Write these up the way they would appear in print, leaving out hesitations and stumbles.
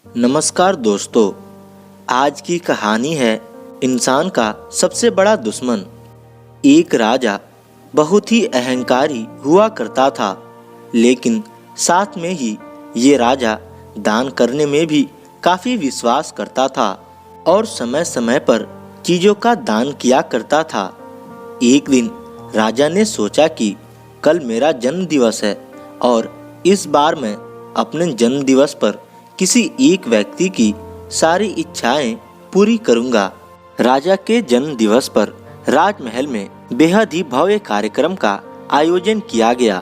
नमस्कार दोस्तों। आज की कहानी है इंसान का सबसे बड़ा दुश्मन। एक राजा बहुत ही अहंकारी हुआ करता था, लेकिन साथ में ही ये राजा दान करने में भी काफ़ी विश्वास करता था और समय समय पर चीज़ों का दान किया करता था। एक दिन राजा ने सोचा कि कल मेरा जन्म दिवस है और इस बार मैं अपने जन्म दिवस पर किसी एक व्यक्ति की सारी इच्छाएं पूरी करूंगा। राजा के जन्म दिवस पर राजमहल में बेहद ही भव्य कार्यक्रम का आयोजन किया गया।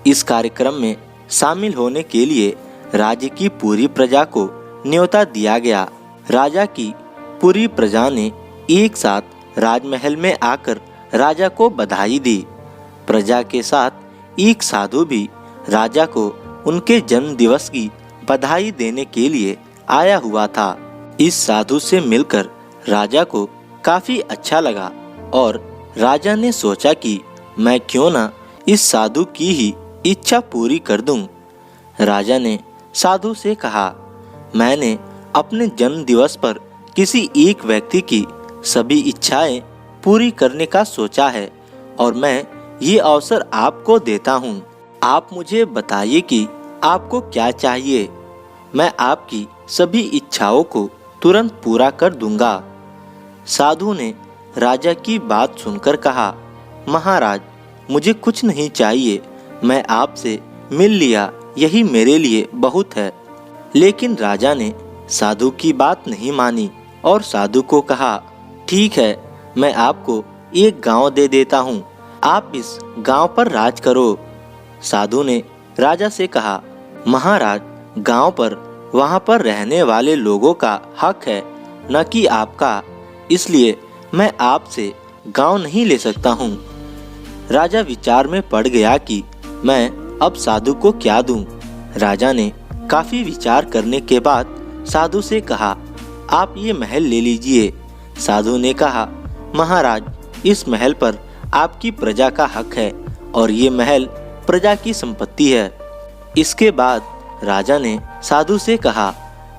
इस कार्यक्रम में शामिल होने के लिए राज्य की पूरी प्रजा को न्योता दिया गया। राजा की पूरी प्रजा ने एक साथ राजमहल में आकर राजा को बधाई दी। प्रजा के साथ एक साधु भी राजा को उनके जन्म दिवस की बधाई देने के लिए आया हुआ था। इस साधु से मिलकर राजा को काफी अच्छा लगा और राजा ने सोचा कि मैं क्यों ना इस साधु की ही इच्छा पूरी कर दूं। राजा ने साधु से कहा, मैंने अपने जन्म दिवस पर किसी एक व्यक्ति की सभी इच्छाएं पूरी करने का सोचा है और मैं ये अवसर आपको देता हूँ। आप मुझे बताइए कि आपको क्या चाहिए, मैं आपकी सभी इच्छाओं को तुरंत पूरा कर दूंगा। साधु ने राजा की बात सुनकर कहा, महाराज मुझे कुछ नहीं चाहिए, मैं आपसे मिल लिया यही मेरे लिए बहुत है। लेकिन राजा ने साधु की बात नहीं मानी और साधु को कहा, ठीक है, मैं आपको एक गांव दे देता हूँ, आप इस गांव पर राज करो। साधु ने राजा से कहा, महाराज गांव पर वहां पर रहने वाले लोगों का हक है, न कि आपका, इसलिए मैं आपसे गांव नहीं ले सकता हूं। राजा विचार में पड़ गया कि मैं अब साधु को क्या दूं। राजा ने काफी विचार करने के बाद साधु से कहा, आप ये महल ले लीजिए। साधु ने कहा, महाराज इस महल पर आपकी प्रजा का हक है और ये महल प्रजा की संपत्ति है। इसके बाद राजा ने साधु से कहा,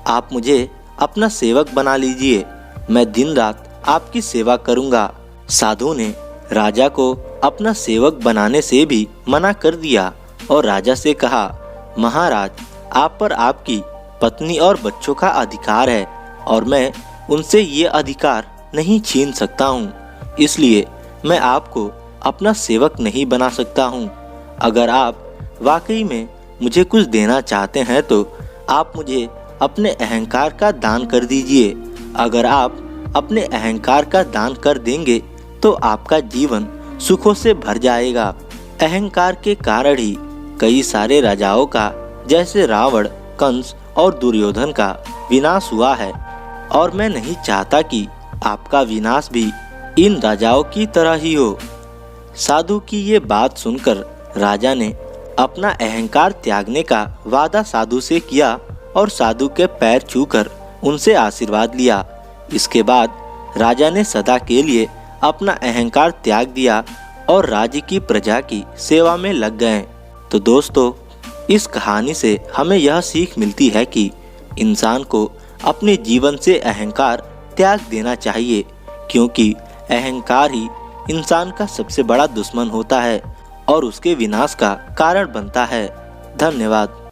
आप मुझे अपना सेवक बना लीजिए, मैं दिन रात आपकी सेवा करूंगा। साधु ने राजा को अपना सेवक बनाने से भी मना कर दिया और राजा से कहा, महाराज आप पर आपकी पत्नी और बच्चों का अधिकार है और मैं उनसे ये अधिकार नहीं छीन सकता हूँ, इसलिए मैं आपको अपना सेवक नहीं बना सकता हूँ। अगर आप वाकई में मुझे कुछ देना चाहते हैं तो आप मुझे अपने अहंकार का दान कर दीजिए। अगर आप अपने अहंकार का दान कर देंगे तो आपका जीवन सुखों से भर जाएगा। अहंकार के कारण ही कई सारे राजाओं का, जैसे रावण, कंस और दुर्योधन का विनाश हुआ है और मैं नहीं चाहता कि आपका विनाश भी इन राजाओं की तरह ही हो। साधु की ये बात सुनकर राजा ने अपना अहंकार त्यागने का वादा साधु से किया और साधु के पैर छूकर उनसे आशीर्वाद लिया। इसके बाद राजा ने सदा के लिए अपना अहंकार त्याग दिया और राज्य की प्रजा की सेवा में लग गए। तो दोस्तों, इस कहानी से हमें यह सीख मिलती है कि इंसान को अपने जीवन से अहंकार त्याग देना चाहिए, क्योंकि अहंकार ही इंसान का सबसे बड़ा दुश्मन होता है और उसके विनाश का कारण बनता है। धन्यवाद।